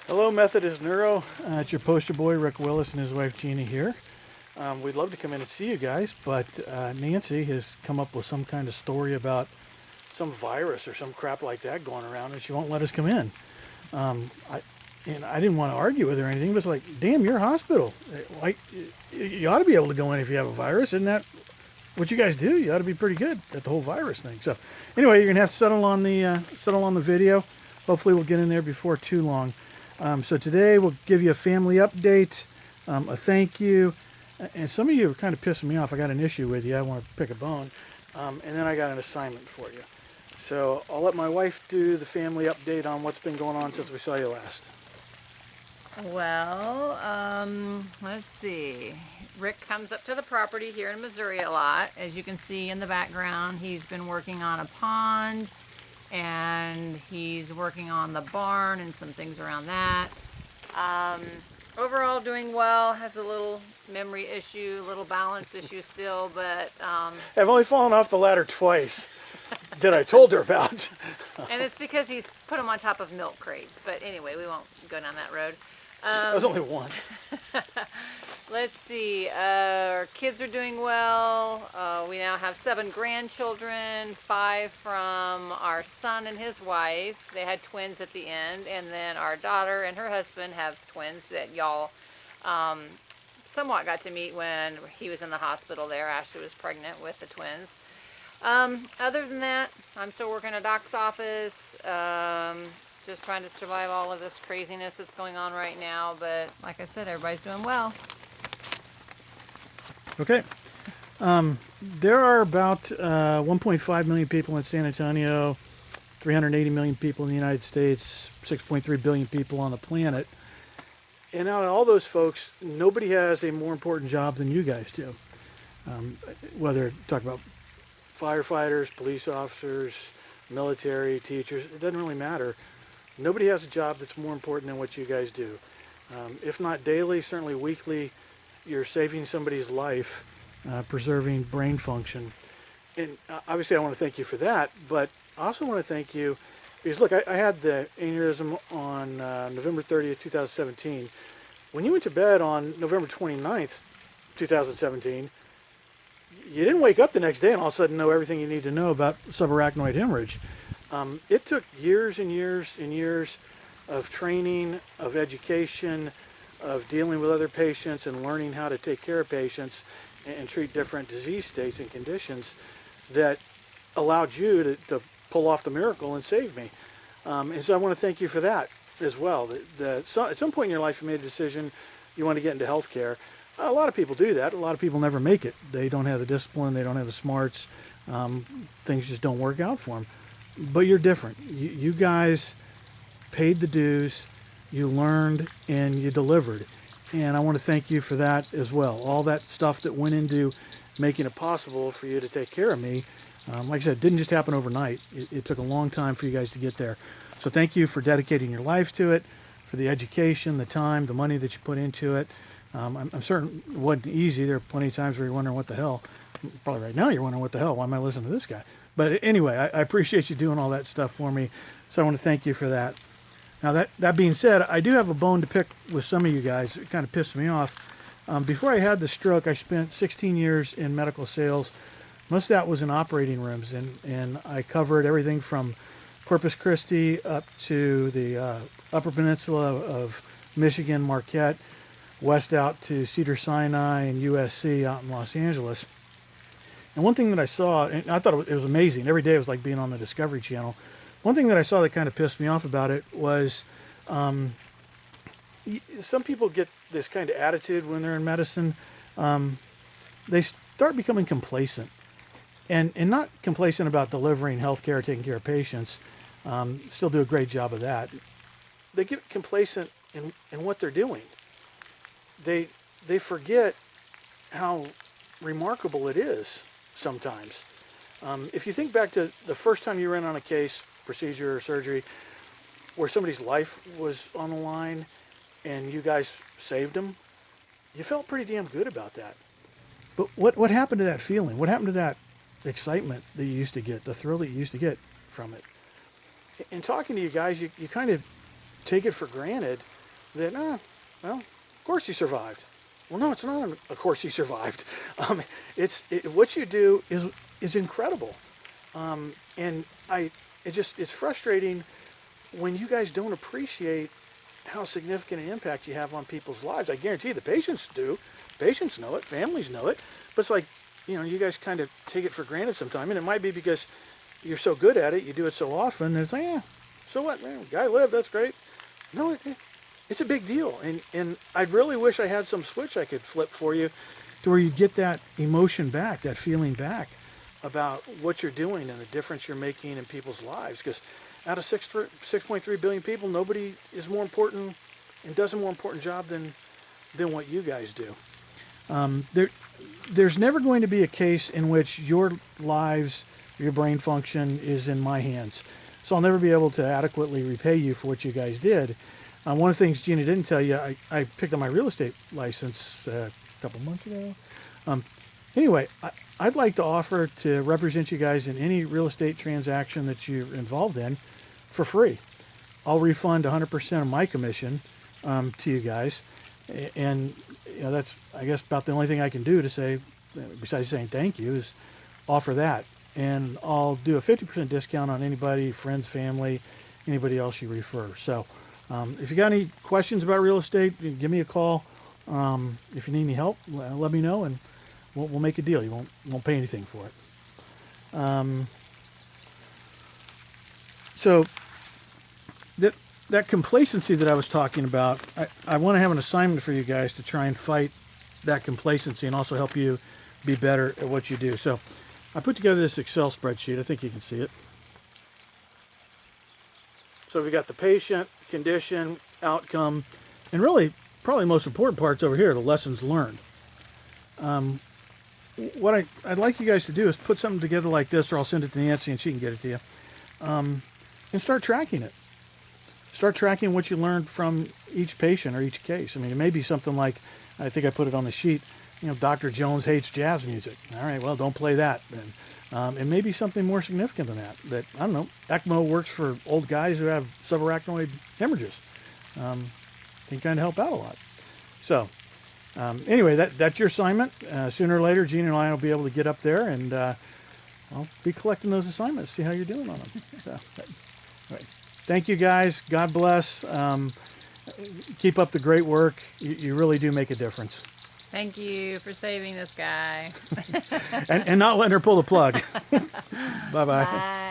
Hello, Methodist Neuro. It's your poster boy, Rick Willis, and his wife, Gina, here. We'd love to come in and see you guys, but Nancy has come up with some kind of story about some virus or some crap like that going around, and she won't let us come in. I didn't want to argue with her or anything, but it's like, damn, you're a hospital. Like, you ought to be able to go in if you have a virus. Isn't that what you guys do? You ought to be pretty good at the whole virus thing. So, anyway, you're gonna have to settle on the video. Hopefully, we'll get in there before too long. So today we'll give you a family update, a thank you, and some of you are kind of pissing me off. I got an issue with you. I want to pick a bone, and then I got an assignment for you. So I'll let my wife do the family update on what's been going on since we saw you last. Well, let's see. Rick comes up to the property here in Missouri a lot. As you can see in the background, he's been working on a pond, and he's working on the barn and some things around that. Overall doing well, has a little memory issue, a little balance issue still, but I've only fallen off the ladder twice that I told her about. and it's because he's put them on top of milk crates. But anyway, we won't go down that road. That was only once. Let's see, our kids are doing well. We now have 7 grandchildren, 5 from our son and his wife. They had twins at the end, and then our daughter and her husband have twins that y'all somewhat got to meet when he was in the hospital there. Ashley was pregnant with the twins. Other than that, I'm still working a doc's office, just trying to survive all of this craziness that's going on right now, but like I said, everybody's doing well. Okay. There are about 1.5 million people in San Antonio, 380 million people in the United States, 6.3 billion people on the planet. And out of all those folks, nobody has a more important job than you guys do. Whether talk about firefighters, police officers, military, teachers, it doesn't really matter. Nobody has a job that's more important than what you guys do. If not daily, certainly weekly, you're saving somebody's life, preserving brain function. And obviously I want to thank you for that, but I also want to thank you because look, I had the aneurysm on November 30th, 2017. When you went to bed on November 29th, 2017, you didn't wake up the next day and all of a sudden know everything you need to know about subarachnoid hemorrhage. It took years and years and years of training, of education, of dealing with other patients and learning how to take care of patients and treat different disease states and conditions that allowed you to pull off the miracle and save me. And so I want to thank you for that as well. So at some point in your life you made a decision you want to get into healthcare. A lot of people do that. A lot of people never make it. They don't have the discipline. They don't have the smarts. Things just don't work out for them. But you're different. You guys paid the dues. You learned and you delivered. And I want to thank you for that as well. All that stuff that went into making it possible for you to take care of me. Like I said, it didn't just happen overnight. It took a long time for you guys to get there. So thank you for dedicating your lives to it, for the education, the time, the money that you put into it. I'm certain it wasn't easy. There are plenty of times where you're wondering what the hell. Probably right now you're wondering what the hell. Why am I listening to this guy? But anyway, I appreciate you doing all that stuff for me. So I want to thank you for that. Now that being said, I do have a bone to pick with some of you guys. It kind of pissed me off. Before I had the stroke, I spent 16 years in medical sales. Most of that was in operating rooms, and I covered everything from Corpus Christi up to the Upper Peninsula of Michigan, Marquette, west out to Cedars-Sinai and USC out in Los Angeles. And one thing that I saw, and I thought it was amazing. Every day it was like being on the Discovery Channel. One thing that I saw that kind of pissed me off about it was some people get this kind of attitude when they're in medicine. They start becoming complacent. And not complacent about delivering health care, taking care of patients. Still do a great job of that. They get complacent in what they're doing. They forget how remarkable it is sometimes. If you think back to the first time you ran on a case, procedure or surgery, where somebody's life was on the line and you guys saved them, you felt pretty damn good about that. But what happened to that feeling? What happened to that excitement that you used to get, the thrill that you used to get from it? In talking to you guys, you kind of take it for granted that, well, of course he survived. Well, no, it's not. Of course he survived. What you do is incredible, and it's frustrating when you guys don't appreciate how significant an impact you have on people's lives. I guarantee the patients do. Patients know it. Families know it. But it's like, you guys kind of take it for granted sometimes, and it might be because you're so good at it, you do it so often, and it's like, yeah, so what, man? Guy lived. That's great. No, it's a big deal, and I really wish I had some switch I could flip for you to where you get that emotion back, that feeling back about what you're doing and the difference you're making in people's lives. Because out of 6.3 billion people, nobody is more important and does a more important job than what you guys do. There's never going to be a case in which your lives, your brain function is in my hands. So I'll never be able to adequately repay you for what you guys did. One of the things Gina didn't tell you, I picked up my real estate license a couple months ago. Anyway, I'd like to offer to represent you guys in any real estate transaction that you're involved in for free. I'll refund 100% of my commission to you guys. And that's, I guess, about the only thing I can do to say, besides saying thank you, is offer that. And I'll do a 50% discount on anybody, friends, family, anybody else you refer. So if you got any questions about real estate, give me a call. If you need any help, let me know, and we'll make a deal. You won't pay anything for it. So that complacency that I was talking about, I want to have an assignment for you guys to try and fight that complacency and also help you be better at what you do. So I put together this Excel spreadsheet. I think you can see it. So we've got the patient, condition, outcome, and really, probably the most important parts over here, the lessons learned. What I'd like you guys to do is put something together like this, or I'll send it to Nancy and she can get it to you, and start tracking it. Start tracking what you learned from each patient or each case. I mean, it may be something like, I think I put it on the sheet, Dr. Jones hates jazz music. All right, well, don't play that then. It may be something more significant than that, I don't know, ECMO works for old guys who have subarachnoid hemorrhages. Can kind of help out a lot. So anyway, that's your assignment. Sooner or later, Gina and I will be able to get up there, and I'll be collecting those assignments, see how you're doing on them. So, all right. Thank you, guys. God bless. Keep up the great work. You really do make a difference. Thank you for saving this guy. and not letting her pull the plug. Bye-bye. Bye.